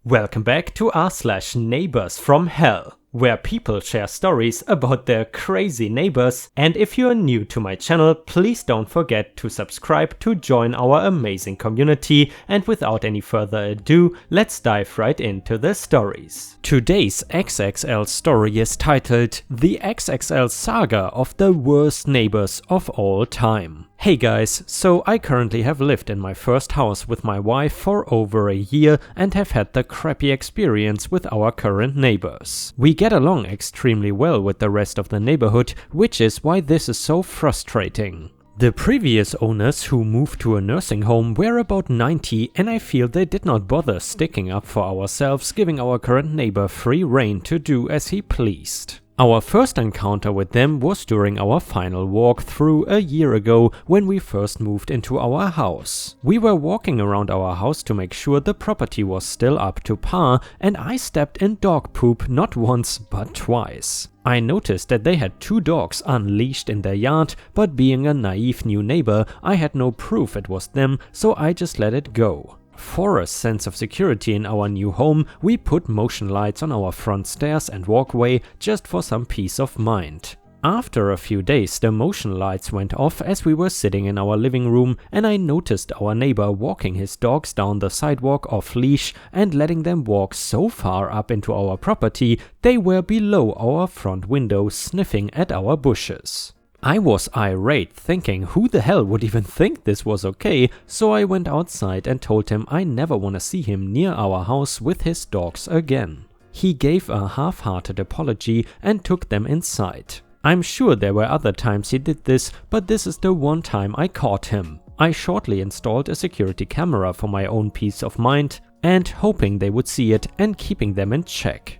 Welcome back to r/Neighbors from Hell, where people share stories about their crazy neighbors, and if you're new to my channel, please don't forget to subscribe to join our amazing community, and without any further ado, let's dive right into the stories. Today's XXL story is titled The XXL Saga of the Worst Neighbors of All Time. Hey guys, so I currently have lived in my first house with my wife for over a year and have had the crappy experience with our current neighbors. We get along extremely well with the rest of the neighborhood, which is why this is so frustrating. The previous owners who moved to a nursing home were about 90, and I feel they did not bother sticking up for ourselves, giving our current neighbor free rein to do as he pleased. Our first encounter with them was during our final walkthrough a year ago when we first moved into our house. We were walking around our house to make sure the property was still up to par, and I stepped in dog poop not once but twice. I noticed that they had 2 dogs unleashed in their yard, but being a naive new neighbor, I had no proof it was them, so I just let it go. For a sense of security in our new home, we put motion lights on our front stairs and walkway just for some peace of mind. After a few days, the motion lights went off as we were sitting in our living room, and I noticed our neighbor walking his dogs down the sidewalk off leash and letting them walk so far up into our property they were below our front window sniffing at our bushes. I was irate, thinking who the hell would even think this was okay, so I went outside and told him I never want to see him near our house with his dogs again. He gave a half-hearted apology and took them inside. I'm sure there were other times he did this, but this is the one time I caught him. I shortly installed a security camera for my own peace of mind and hoping they would see it and keeping them in check.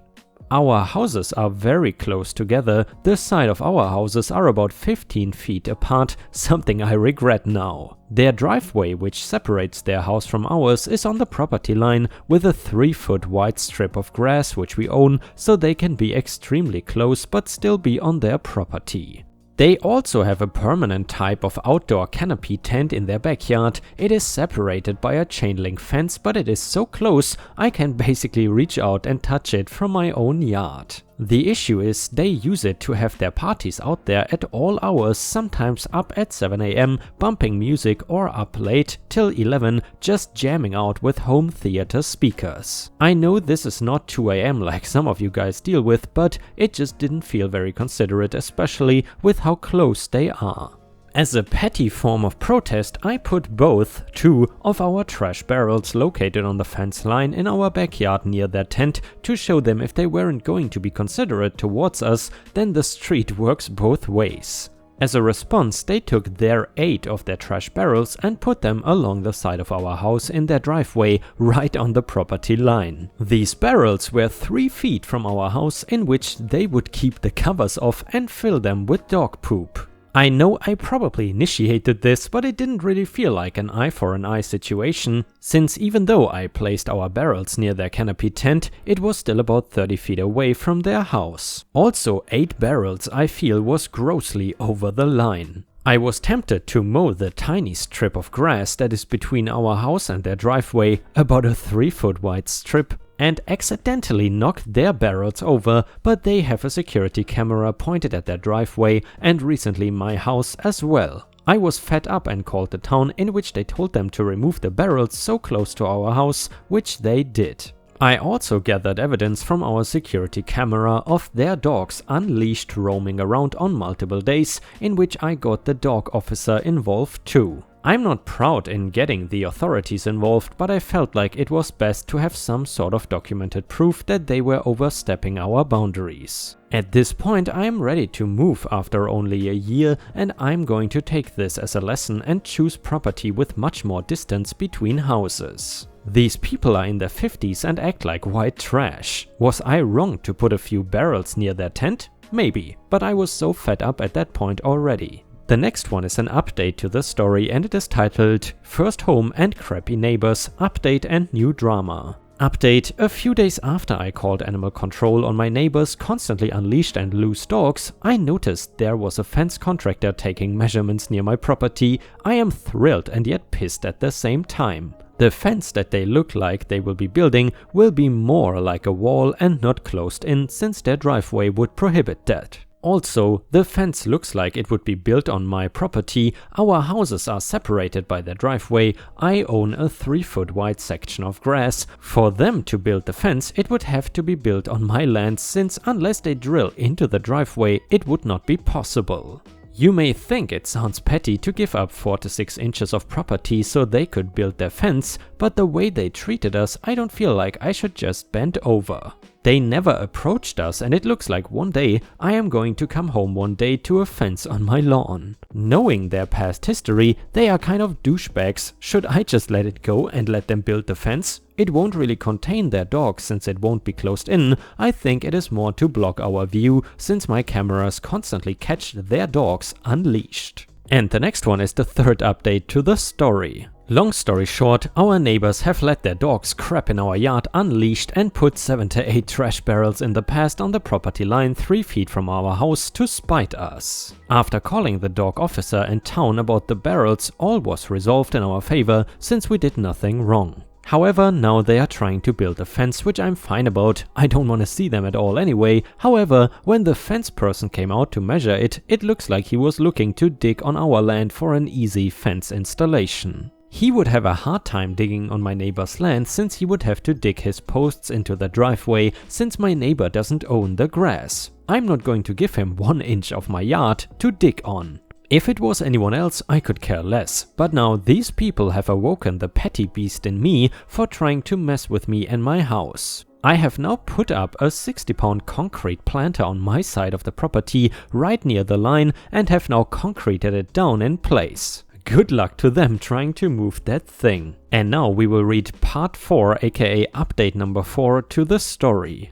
Our houses are very close together. The side of our houses are about 15 feet apart, something I regret now. Their driveway, which separates their house from ours, is on the property line with a 3-foot wide strip of grass which we own, so they can be extremely close but still be on their property. They also have a permanent type of outdoor canopy tent in their backyard. It is separated by a chain link fence, but it is so close I can basically reach out and touch it from my own yard. The issue is they use it to have their parties out there at all hours, sometimes up at 7 AM, bumping music, or up late till 11, just jamming out with home theater speakers. I know this is not 2 AM like some of you guys deal with, but it just didn't feel very considerate, especially with how close they are. As a petty form of protest, I put both 2 of our trash barrels located on the fence line in our backyard near their tent to show them if they weren't going to be considerate towards us, then the street works both ways. As a response, they took their 8 of their trash barrels and put them along the side of our house in their driveway right on the property line. These barrels were 3 feet from our house, in which they would keep the covers off and fill them with dog poop. I know I probably initiated this, but it didn't really feel like an eye for an eye situation, since even though I placed our barrels near their canopy tent, it was still about 30 feet away from their house. Also, 8 barrels I feel was grossly over the line. I was tempted to mow the tiny strip of grass that is between our house and their driveway, about a 3-foot wide strip, and accidentally knocked their barrels over, but they have a security camera pointed at their driveway and recently my house as well. I was fed up and called the town, in which they told them to remove the barrels so close to our house, which they did. I also gathered evidence from our security camera of their dogs unleashed roaming around on multiple days, in which I got the dog officer involved too. I'm not proud in getting the authorities involved, but I felt like it was best to have some sort of documented proof that they were overstepping our boundaries. At this point, I am ready to move after only a year, and I'm going to take this as a lesson and choose property with much more distance between houses. These people are in their 50s and act like white trash. Was I wrong to put a few barrels near their tent? Maybe, but I was so fed up at that point already. The next one is an update to the story, and it is titled First Home and Crappy Neighbors, Update and New Drama. Update: a few days after I called animal control on my neighbors' constantly unleashed and loose dogs, I noticed there was a fence contractor taking measurements near my property. I am thrilled and yet pissed at the same time. The fence that they look like they will be building will be more like a wall and not closed in, since their driveway would prohibit that. Also, the fence looks like it would be built on my property. Our houses are separated by their driveway. I own a 3-foot wide section of grass. For them to build the fence, it would have to be built on my land, since unless they drill into the driveway, it would not be possible. You may think it sounds petty to give up 4 to 6 inches of property so they could build their fence, but the way they treated us, I don't feel like I should just bend over. They never approached us, and it looks like one day I am going to come home one day to a fence on my lawn. Knowing their past history, they are kind of douchebags. Should I just let it go and let them build the fence? It won't really contain their dogs since it won't be closed in. I think it is more to block our view, since my cameras constantly catch their dogs unleashed. And the next one is the third update to the story. Long story short, our neighbors have let their dogs crap in our yard unleashed and put 7 to 8 trash barrels in the past on the property line 3 feet from our house to spite us. After calling the dog officer in town about the barrels, all was resolved in our favor since we did nothing wrong. However, now they are trying to build a fence, which I'm fine about. I don't want to see them at all anyway. However, when the fence person came out to measure it, it looks like he was looking to dig on our land for an easy fence installation. He would have a hard time digging on my neighbor's land, since he would have to dig his posts into the driveway, since my neighbor doesn't own the grass. I'm not going to give him 1 inch of my yard to dig on. If it was anyone else, I could care less, but now these people have awoken the petty beast in me for trying to mess with me and my house. I have now put up a 60-pound concrete planter on my side of the property right near the line and have now concreted it down in place. Good luck to them trying to move that thing. And now we will read part 4, aka update number 4 to the story.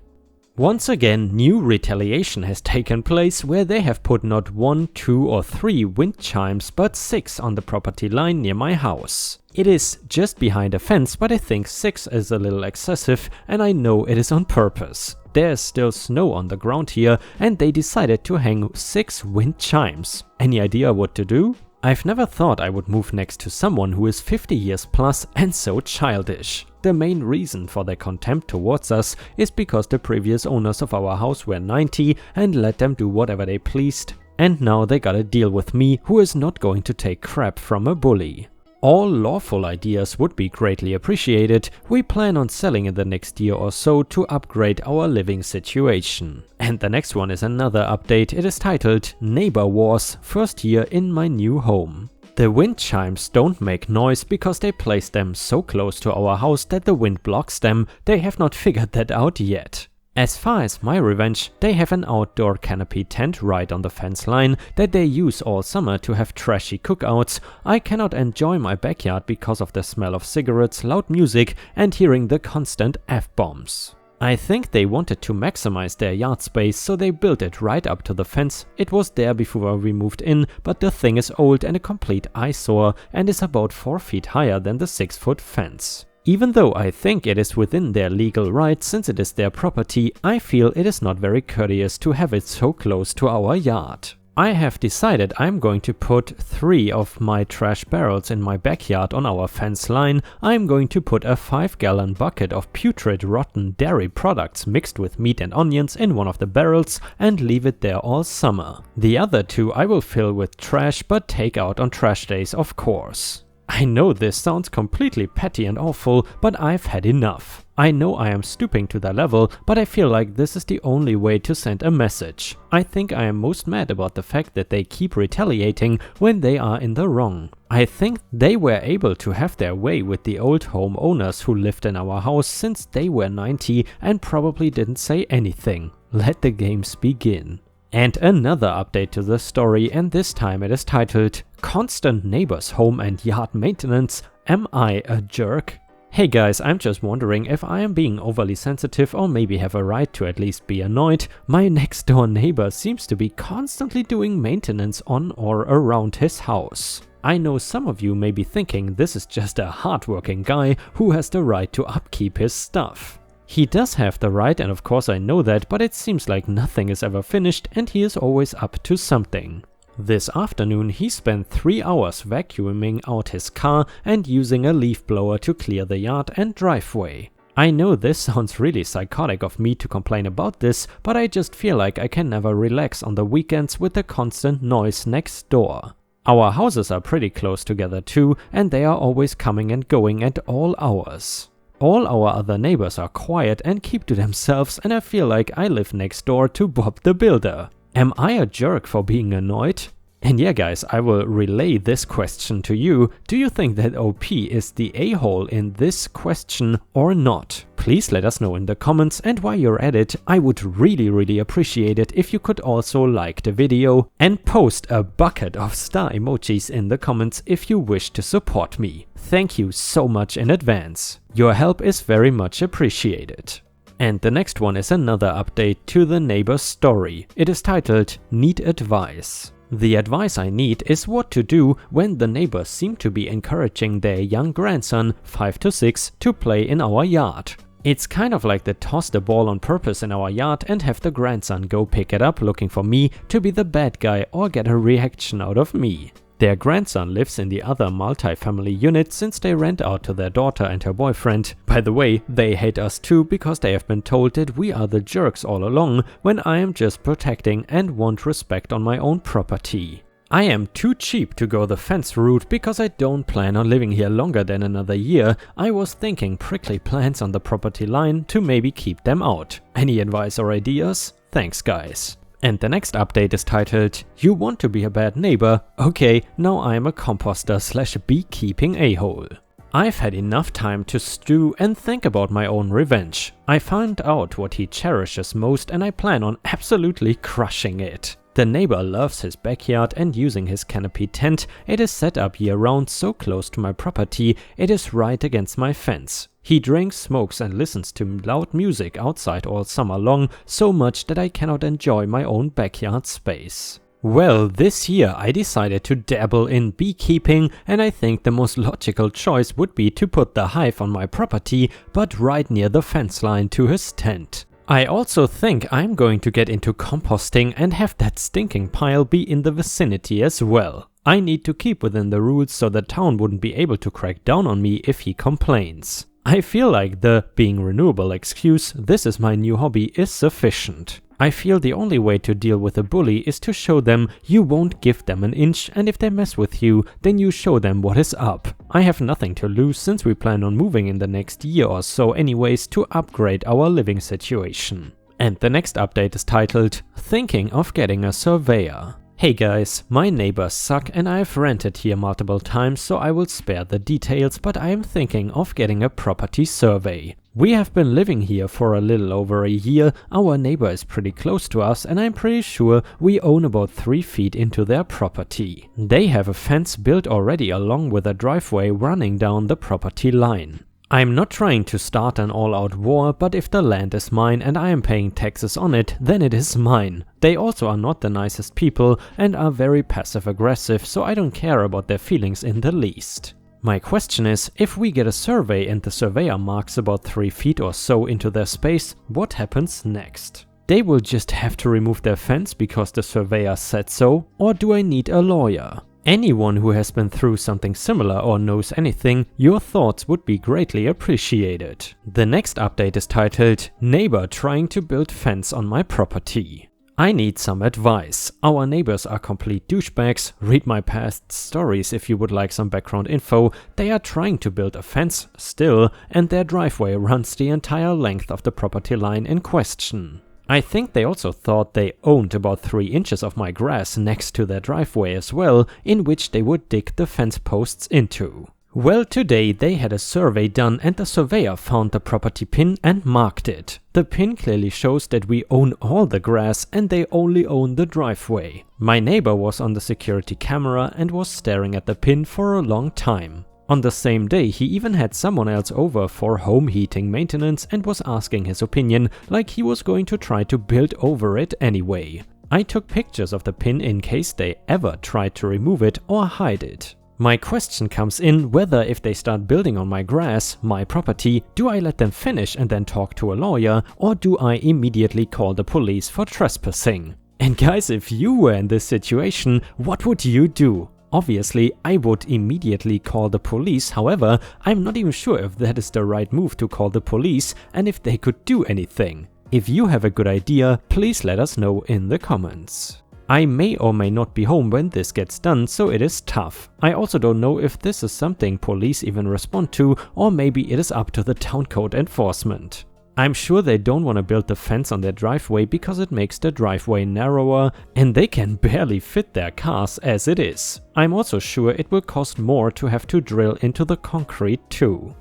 Once again, new retaliation has taken place where they have put not 1, 2 or 3 wind chimes but 6 on the property line near my house. It is just behind a fence, but I think 6 is a little excessive and I know it is on purpose. There is still snow on the ground here and they decided to hang 6 wind chimes. Any idea what to do? I've never thought I would move next to someone who is 50 years plus and so childish. The main reason for their contempt towards us is because the previous owners of our house were 90 and let them do whatever they pleased. And now they gotta deal with me, who is not going to take crap from a bully. All lawful ideas would be greatly appreciated. We plan on selling in the next year or so to upgrade our living situation. And the next one is another update. It is titled Neighbor Wars, first year in my new home. The wind chimes don't make noise because they place them so close to our house that the wind blocks them. They have not figured that out yet. As far as my revenge, they have an outdoor canopy tent right on the fence line that they use all summer to have trashy cookouts. I cannot enjoy my backyard because of the smell of cigarettes, loud music and hearing the constant F-bombs. I think they wanted to maximize their yard space, so they built it right up to the fence. It was there before we moved in, but the thing is old and a complete eyesore and is about 4 feet higher than the 6-foot fence. Even though I think it is within their legal rights since it is their property, I feel it is not very courteous to have it so close to our yard. I have decided I'm going to put 3 of my trash barrels in my backyard on our fence line. I'm going to put a 5-gallon bucket of putrid rotten dairy products mixed with meat and onions in one of the barrels and leave it there all summer. The other 2 I will fill with trash but take out on trash days, of course. I know this sounds completely petty and awful, but I've had enough. I know I am stooping to their level, but I feel like this is the only way to send a message. I think I am most mad about the fact that they keep retaliating when they are in the wrong. I think they were able to have their way with the old homeowners who lived in our house since they were 90 and probably didn't say anything. Let the games begin. And another update to the story, and this time it is titled Constant Neighbors Home and Yard Maintenance. Am I a jerk? Hey guys, I'm just wondering if I am being overly sensitive or maybe have a right to at least be annoyed. My next door neighbor seems to be constantly doing maintenance on or around his house. I know some of you may be thinking this is just a hardworking guy who has the right to upkeep his stuff. He does have the right, and of course I know that, but it seems like nothing is ever finished and he is always up to something. This afternoon he spent 3 hours vacuuming out his car and using a leaf blower to clear the yard and driveway. I know this sounds really psychotic of me to complain about this, but I just feel like I can never relax on the weekends with the constant noise next door. Our houses are pretty close together too, and they are always coming and going at all hours. All our other neighbors are quiet and keep to themselves, and I feel like I live next door to Bob the Builder. Am I a jerk for being annoyed? And yeah guys, I will relay this question to you. Do you think that OP is the a-hole in this question or not? Please let us know in the comments, and while you're at it, I would really appreciate it if you could also like the video and post a bucket of star emojis in the comments if you wish to support me. Thank you so much in advance. Your help is very much appreciated. And the next one is another update to the neighbor's story. It is titled Need Advice. The advice I need is what to do when the neighbors seem to be encouraging their young grandson, 5 to 6, to play in our yard. It's kind of like they toss the ball on purpose in our yard and have the grandson go pick it up looking for me to be the bad guy or get a reaction out of me. Their grandson lives in the other multi-family unit since they rent out to their daughter and her boyfriend. By the way, they hate us too because they have been told that we are the jerks all along when I am just protecting and want respect on my own property. I am too cheap to go the fence route because I don't plan on living here longer than another year. I was thinking prickly plants on the property line to maybe keep them out. Any advice or ideas? Thanks guys. And the next update is titled, You want to be a bad neighbor? Okay, now I am a composter / beekeeping a-hole. I've had enough time to stew and think about my own revenge. I found out what he cherishes most and I plan on absolutely crushing it. The neighbor loves his backyard and using his canopy tent. It is set up year-round so close to my property, it is right against my fence. He drinks, smokes and listens to loud music outside all summer long, so much that I cannot enjoy my own backyard space. Well, this year I decided to dabble in beekeeping, and I think the most logical choice would be to put the hive on my property, but right near the fence line to his tent. I also think I'm going to get into composting and have that stinking pile be in the vicinity as well. I need to keep within the rules so the town wouldn't be able to crack down on me if he complains. I feel like the being renewable excuse, this is my new hobby, is sufficient. I feel the only way to deal with a bully is to show them you won't give them an inch, and if they mess with you, then you show them what is up. I have nothing to lose since we plan on moving in the next year or so anyways to upgrade our living situation. And the next update is titled, Thinking of Getting a Surveyor. Hey guys, my neighbors suck and I've rented here multiple times, so I will spare the details, but I am thinking of getting a property survey. We have been living here for a little over a year, our neighbor is pretty close to us and I'm pretty sure we own about 3 feet into their property. They have a fence built already along with a driveway running down the property line. I'm not trying to start an all-out war, but if the land is mine and I am paying taxes on it, then it is mine. They also are not the nicest people and are very passive-aggressive, so I don't care about their feelings in the least. My question is, if we get a survey and the surveyor marks about 3 feet or so into their space, what happens next? They will just have to remove their fence because the surveyor said so, or do I need a lawyer? Anyone who has been through something similar or knows anything, your thoughts would be greatly appreciated. The next update is titled, Neighbor Trying to Build Fence on My Property. I need some advice. Our neighbors are complete douchebags. Read my past stories if you would like some background info. They are trying to build a fence still, and their driveway runs the entire length of the property line in question. I think they also thought they owned about 3 inches of my grass next to their driveway as well, in which they would dig the fence posts into. Well, today they had a survey done and the surveyor found the property pin and marked it. The pin clearly shows that we own all the grass and they only own the driveway. My neighbor was on the security camera and was staring at the pin for a long time. On the same day, he even had someone else over for home heating maintenance and was asking his opinion, like he was going to try to build over it anyway. I took pictures of the pin in case they ever tried to remove it or hide it. My question comes in whether if they start building on my grass, my property, do I let them finish and then talk to a lawyer, or do I immediately call the police for trespassing? And guys, if you were in this situation, what would you do? Obviously, I would immediately call the police. However, I'm not even sure if that is the right move to call the police and if they could do anything. If you have a good idea, please let us know in the comments. I may or may not be home when this gets done, so it is tough. I also don't know if this is something police even respond to, or maybe it is up to the town code enforcement. I'm sure they don't want to build the fence on their driveway because it makes the driveway narrower and they can barely fit their cars as it is. I'm also sure it will cost more to have to drill into the concrete too.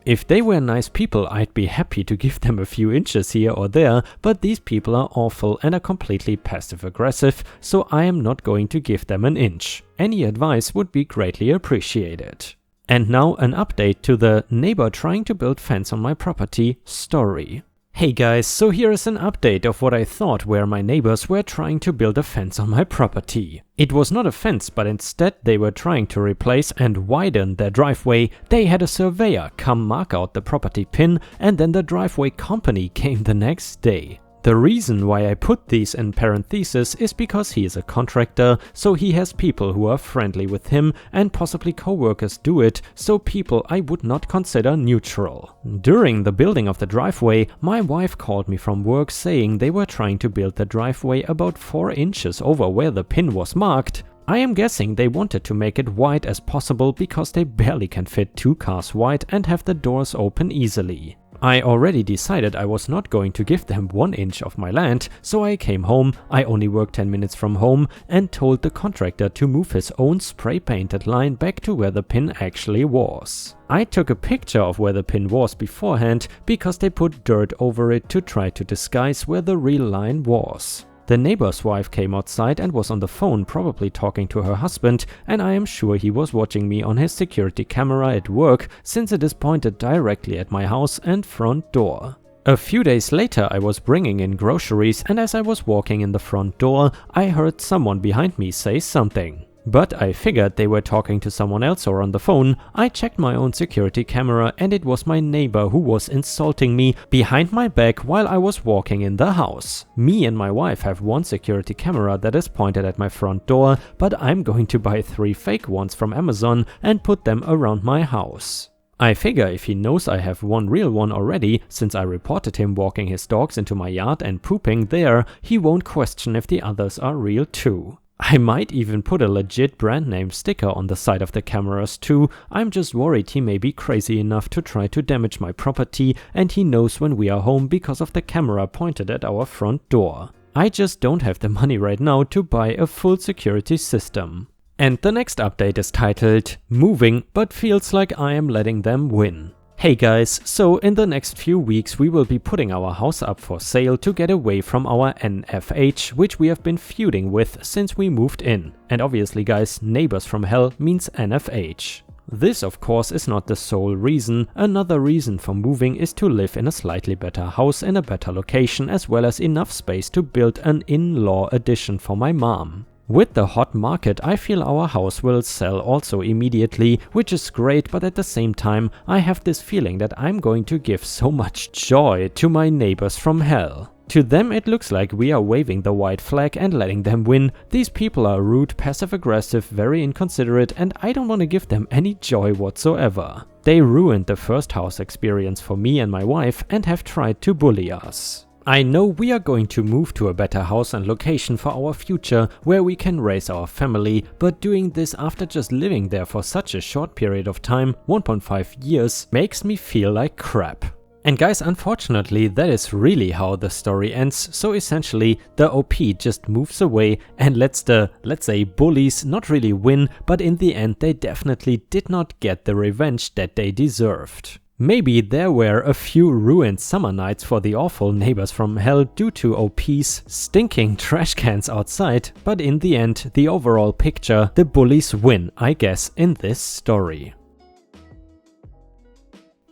If they were nice people, I'd be happy to give them a few inches here or there, but these people are awful and are completely passive-aggressive, so I am not going to give them an inch. Any advice would be greatly appreciated. And now an update to the neighbor trying to build fence on my property story. Hey guys, so here is an update of what I thought where my neighbors were trying to build a fence on my property. It was not a fence, but instead they were trying to replace and widen their driveway. They had a surveyor come mark out the property pin and then the driveway company came the next day. The reason why I put these in parentheses is because he is a contractor, so he has people who are friendly with him and possibly co-workers do it, so people I would not consider neutral. During the building of the driveway, my wife called me from work saying they were trying to build the driveway about 4 inches over where the pin was marked. I am guessing they wanted to make it wide as possible because they barely can fit 2 cars wide and have the doors open easily. I already decided I was not going to give them 1 inch of my land, so I came home, I only work 10 minutes from home, and told the contractor to move his own spray painted line back to where the pin actually was. I took a picture of where the pin was beforehand because they put dirt over it to try to disguise where the real line was. The neighbor's wife came outside and was on the phone probably talking to her husband, and I am sure he was watching me on his security camera at work since it is pointed directly at my house and front door. A few days later I was bringing in groceries and as I was walking in the front door I heard someone behind me say something. But I figured they were talking to someone else or on the phone. I checked my own security camera and it was my neighbor who was insulting me behind my back while I was walking in the house. Me and my wife have one security camera that is pointed at my front door, but I'm going to buy 3 fake ones from Amazon and put them around my house. I figure if he knows I have one real one already, since I reported him walking his dogs into my yard and pooping there, he won't question if the others are real too. I might even put a legit brand name sticker on the side of the cameras too. I'm just worried he may be crazy enough to try to damage my property and he knows when we are home because of the camera pointed at our front door. I just don't have the money right now to buy a full security system. And the next update is titled Moving but feels like I am letting them win. Hey guys, so in the next few weeks we will be putting our house up for sale to get away from our NFH, which we have been feuding with since we moved in. And obviously guys, Neighbors from Hell means NFH. This of course is not the sole reason. Another reason for moving is to live in a slightly better house in a better location as well as enough space to build an in-law addition for my mom. With the hot market, I feel our house will sell also immediately, which is great, but at the same time, I have this feeling that I'm going to give so much joy to my neighbors from hell. To them it looks like we are waving the white flag and letting them win. These people are rude, passive-aggressive, very inconsiderate, and I don't want to give them any joy whatsoever. They ruined the first house experience for me and my wife and have tried to bully us. I know we are going to move to a better house and location for our future where we can raise our family, but doing this after just living there for such a short period of time, 1.5 years, makes me feel like crap. And guys, unfortunately that is really how the story ends, so essentially the OP just moves away and lets the, let's say, bullies not really win, but in the end they definitely did not get the revenge that they deserved. Maybe there were a few ruined summer nights for the awful neighbors from hell due to OP's stinking trash cans outside, but in the end, the overall picture, the bullies win, I guess, in this story.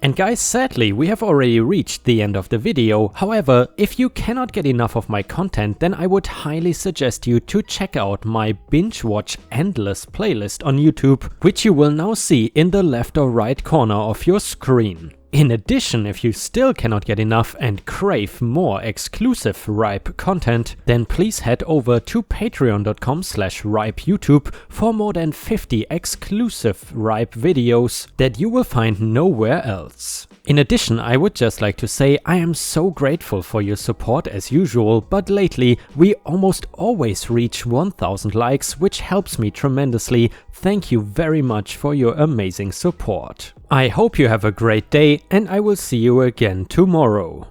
And guys, sadly, we have already reached the end of the video. However, if you cannot get enough of my content, then I would highly suggest you to check out my binge watch endless playlist on YouTube, which you will now see in the left or right corner of your screen. In addition, if you still cannot get enough and crave more exclusive Ripe content, then please head over to patreon.com/ripeyoutube for more than 50 exclusive Ripe videos that you will find nowhere else. In addition, I would just like to say I am so grateful for your support as usual, but lately we almost always reach 1000 likes, which helps me tremendously. Thank you very much for your amazing support. I hope you have a great day, and I will see you again tomorrow.